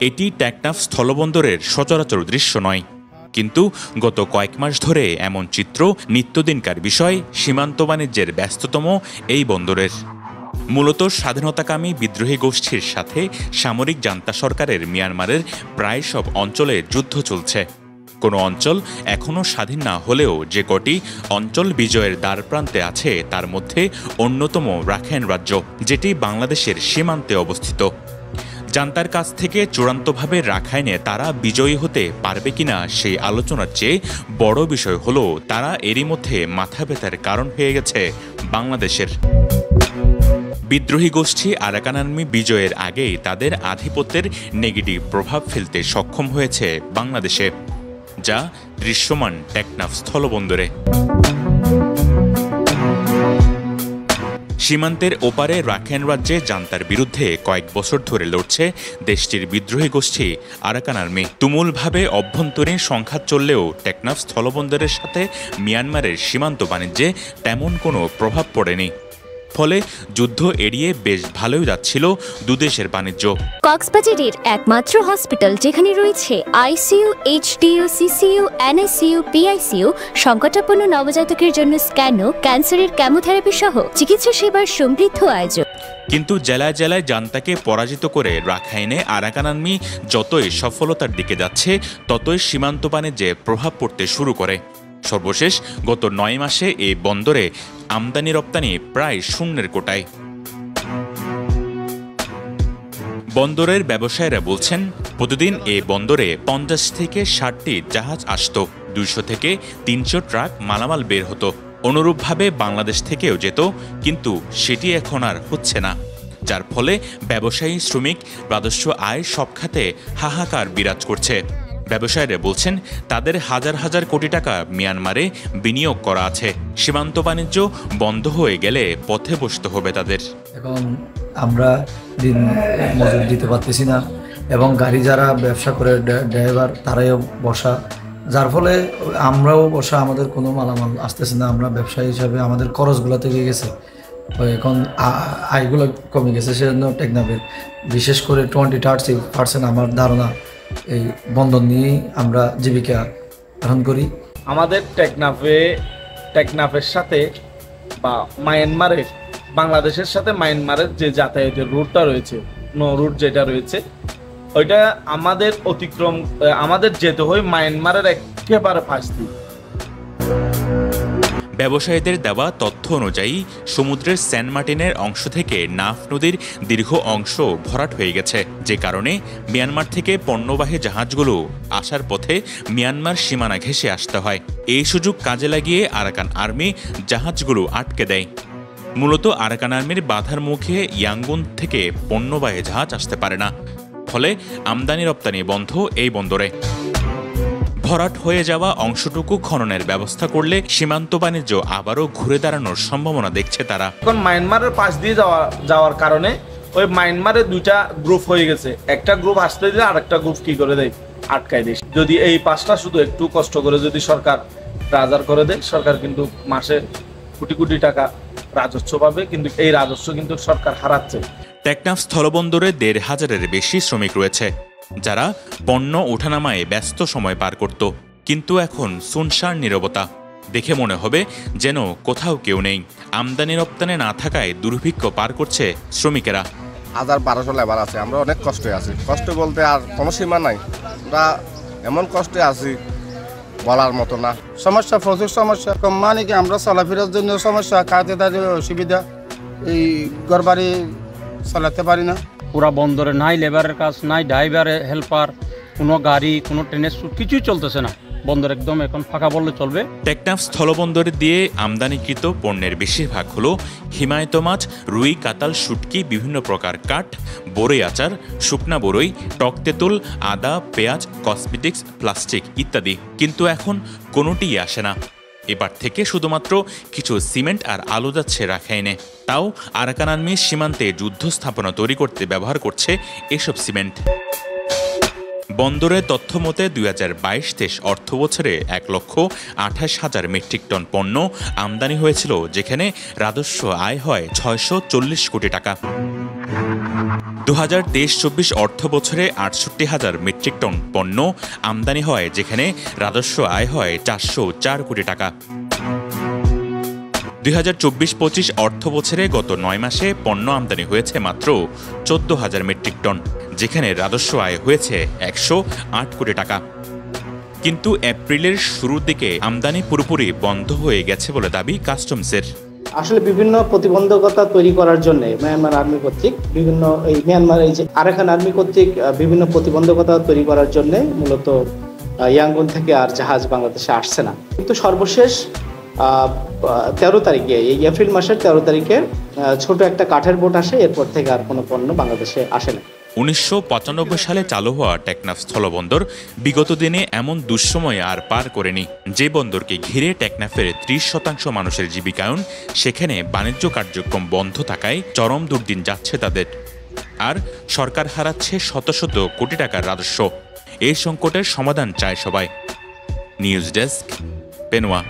এটি টেকনাফ স্থলবন্দরের সচরাচর দৃশ্য নয়, কিন্তু গত কয়েক মাস ধরে এমন চিত্র নিত্যদিনকার বিষয় সীমান্ত বাণিজ্যের ব্যস্ততম এই বন্দরের। মূলত স্বাধীনতাকামী বিদ্রোহী গোষ্ঠীর সাথে সামরিক জান্তা সরকারের মিয়ানমারের প্রায় সব অঞ্চলে যুদ্ধ চলছে। কোনো অঞ্চল এখনও স্বাধীন না হলেও যে কটি অঞ্চল বিজয়ের দ্বারপ্রান্তে আছে তার মধ্যে অন্যতম রাখাইন রাজ্য, যেটি বাংলাদেশের সীমান্তে অবস্থিত। জান্তার কাছ থেকে চূড়ান্তভাবে রাখাইনে তারা বিজয়ী হতে পারবে কিনা সেই আলোচনার চেয়ে বড় বিষয় হলো তারা এরই মধ্যে মাথা ব্যথার কারণ হয়ে গেছে বাংলাদেশের। বিদ্রোহী গোষ্ঠী আরাকান আর্মি বিজয়ের আগেই তাদের আধিপত্যের নেগেটিভ প্রভাব ফেলতে সক্ষম হয়েছে বাংলাদেশে, যা দৃশ্যমান টেকনাফ স্থলবন্দরে। সীমান্তের ওপারে রাখাইন রাজ্যে জান্তার বিরুদ্ধে কয়েক বছর ধরে লড়ছে দেশটির বিদ্রোহী গোষ্ঠী আরাকান আর্মি। তুমুলভাবে অভ্যন্তরীণ সংঘাত চললেও টেকনাফ স্থলবন্দরের সাথে মিয়ানমারের সীমান্ত বাণিজ্যে তেমন কোনো প্রভাব পড়েনি। ফলে যুদ্ধ এড়িয়ে বেশ ভালোই যাচ্ছিল দুদেশের বাণিজ্য। কক্সবাজারের একমাত্র হসপিটাল যেখানে রয়েছে ICU, HDU, CCU, NICU, PICU, সংকটাপন্ন নবজাতকের জন্য স্ক্যানো, ক্যান্সারের কেমোথেরাপি সহ চিকিৎসা সেবার সমৃদ্ধ আয়োজন। কিন্তু জেলায় জেলায় জান্তাকে পরাজিত করে রাখাইনে আরাকান আর্মি যতই সফলতার দিকে যাচ্ছে ততই সীমান্ত বাণিজ্যে প্রভাব পড়তে শুরু করে। সর্বশেষ গত 9 মাসে এই বন্দরে আমদানি রপ্তানি প্রায় শূন্যের কোটায়। বন্দরের ব্যবসায়ীরা বলছেন প্রতিদিন এই বন্দরে 50 থেকে 60টি জাহাজ আসত, 200 থেকে 300 ট্রাক মালামাল বের হতো। অনুরূপভাবে বাংলাদেশ থেকেও যেত, কিন্তু সেটি এখন আর হচ্ছে না, যার ফলে ব্যবসায়ী, শ্রমিক, রাজস্ব আয় সব খাতে হাহাকার বিরাজ করছে। ব্যবসায়ীরা বলছেন তাদের হাজার হাজার কোটি টাকা মিয়ানমারে বিনিয়োগ করা আছে। সীমান্ত বাণিজ্য বন্ধ হয়ে গেলে পথে বসতে হবে তাদের। এখন আমরা দিন মজুরি দিতে পারতেছি না, এবং গাড়ি যারা ব্যবসা করে ড্রাইভার তারাও বসা, যার ফলে আমরাও বসা, আমাদের কোনো মালামাল আসতেছে না। আমরা ব্যবসায়ী হিসাবে আমাদের খরচগুলো থেকে গেছে, এখন আয়গুলো কমে গেছে। সেজন্য টেকনাফের বিশেষ করে 20-30% আমার ধারণা এই বন্দর নিয়েই আমরা জীবিকা গ্রহণ করি। আমাদের টেকনাফের সাথে বা মায়ানমারের, বাংলাদেশের সাথে মায়ানমারের যে যাতায়াতের রুটটা রয়েছে, রুট যেটা রয়েছে, ওইটা আমাদের অতিক্রম, আমাদের যেতে হয় মায়ানমারের একেবারে পাশ দিয়ে। ব্যবসায়ীদের দেওয়া তথ্য অনুযায়ী সমুদ্রের সেন্ট মার্টিনের অংশ থেকে নাফ নদীর দীর্ঘ অংশ ভরাট হয়ে গেছে, যে কারণে মিয়ানমার থেকে পণ্যবাহী জাহাজগুলো আসার পথে মিয়ানমার সীমানা ঘেঁষে আসতে হয়। এই সুযোগ কাজে লাগিয়ে আরাকান আর্মি জাহাজগুলো আটকে দেয়। মূলত আরাকান আর্মির বাধার মুখে ইয়াঙ্গুন থেকে পণ্যবাহী জাহাজ আসতে পারে না, ফলে আমদানি রপ্তানি বন্ধ এই বন্দরে। ভরাট হয়ে যাওয়া অংশটুকু খননের ব্যবস্থা করলে সীমান্ত বাণিজ্য আবারও ঘুরে দাঁড়ানোর সম্ভাবনা দেখছে তারা। এখন মায়ানমারের পাশ দিয়ে যাওয়ার কারণে ওই মায়ানমারের 2টা গ্রুপ হয়ে গেছে। একটা গ্রুপ আসতে দিলে আরেকটা গ্রুপ কি করে দেয়, আটকায় দেয়। যদি এই পাশটা শুধু একটু কষ্ট করে যদি সরকার রাজার করে দেয়, সরকার কিন্তু মাসে কোটি কোটি টাকা রাজস্ব পাবে, কিন্তু এই রাজস্ব কিন্তু সরকার হারাচ্ছে। টেকনাফ স্থলবন্দরে 1,500-এর বেশি শ্রমিক রয়েছে, যারা পণ্য ওঠানামায় ব্যস্ত সময় পার করত, কিন্তু এখন সুনসান নীরবতা। দেখে মনে হবে যেন কোথাও কেউ নেই। আমদানি রপ্তানি না থাকায় দুর্ভিক্ষ পার করছে শ্রমিকেরা। 1000-1200 লেবার আছে, আমরা অনেক কষ্টে আছি। কষ্ট বলতে আর কোনো সীমা নাই, আমরা এমন কষ্টে আছি বলার মতো না। সমস্যা, প্রচুর সমস্যা। মানে কি আমরা চলাফেরার জন্য সমস্যা, খাওয়াতে তাদের অসুবিধা, এই ঘরবাড়ি চালাতে পারি না। পুরা বন্দরে নাই লেবারের কাজ, নাই ড্রাইভার, হেল্পার, কোনো গাড়ি, কোনো ট্রেনের কিছুই চলতেছে না। বন্দর একদম এখন ফাঁকা বললে চলবে। টেকনাফ স্থলবন্দরে দিয়ে আমদানিকৃত পণ্যের বেশিরভাগ হলো হিমায়িত মাছ, রুই, কাতাল, শুটকি, বিভিন্ন প্রকার কাঠ, বরই আচার, শুকনা বরই, টক তেঁতুল, আদা, পেঁয়াজ, কসমেটিক্স, প্লাস্টিক ইত্যাদি। কিন্তু এখন কোনোটিই আসে না। এবার থেকে শুধুমাত্র কিছু সিমেন্ট আর আলু যাচ্ছে রাখাইনে, তাও আরাকান আর্মি সীমান্তে যুদ্ধ স্থাপনা তৈরি করতে ব্যবহার করছে এসব সিমেন্ট। বন্দরের তথ্য মতে 2022-23 অর্থ বছরে 1,28,000 মেট্রিক টন পণ্য আমদানি হয়েছিল, যেখানে রাজস্ব আয় হয় 640 কোটি টাকা। 2023-24 অর্থ বছরে 68,000 মেট্রিক টন পণ্য আমদানি হয়, যেখানে রাজস্ব আয় হয় 404 কোটি টাকা। 2024-25 অর্থ বছরে গত 9 মাসে পণ্য আমদানি হয়েছে মাত্র 14,000 মেট্রিক টন, যেখানে রাজস্ব আয় হয়েছে 108 কোটি টাকা। কিন্তু এপ্রিলের শুরুর দিকে আমদানি পুরোপুরি বন্ধ হয়ে গেছে বলে দাবি কাস্টমসের। আসলে বিভিন্ন প্রতিবন্ধকতা তৈরি করার জন্য মিয়ানমার আর্মি কর্তৃক মিয়ানমার আরাকান আর্মি কর্তৃক বিভিন্ন প্রতিবন্ধকতা তৈরি করার জন্য মূলত ইয়াঙ্গুন থেকে আর জাহাজ বাংলাদেশে আসছে না। কিন্তু সর্বশেষ 13 তারিখে, এই এপ্রিল মাসের 13 তারিখে ছোট একটা কাঠের বোট আসে, এরপর থেকে আর কোনো পণ্য বাংলাদেশে আসে না। 1995 সালে চালু হওয়া টেকনাফ স্থলবন্দর বিগত দিনে এমন দুঃসময় আর পার করেনি। যে বন্দরকে ঘিরে টেকনাফের 30% মানুষের জীবিকায়ন, সেখানে বাণিজ্য কার্যক্রম বন্ধ থাকায় চরম দুর্দিন যাচ্ছে তাদের। আর সরকার হারাচ্ছে শত শত কোটি টাকার রাজস্ব। এই সংকটের সমাধান চায় সবাই। News desk, Penowa.